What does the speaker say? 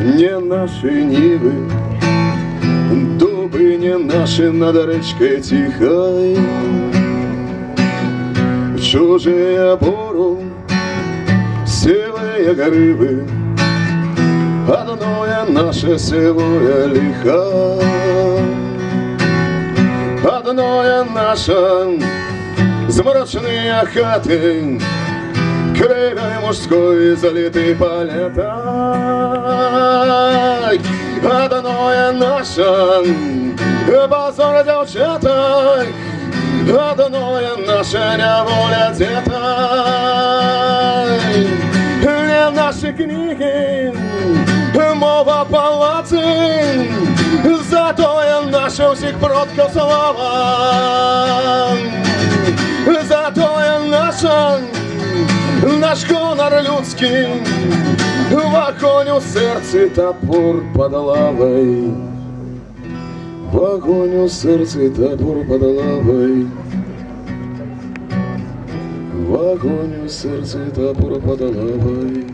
не наши нивы, дубы не наши над речкой тихой. Чужие буру, сивые горы, одное наше селое лихо, одное наше змрачные хаты, кривой мужской залитый полетой. Одное наше базар девчаток, одное наше неволя деток. Не наши книги, мова палацы, зато я нашел всех продков слова. Зато я наша, наш гонор людський, в огонь у серці топор под лавой. В огонь у серці топор под лавой. В огонь у серці топор под лавой.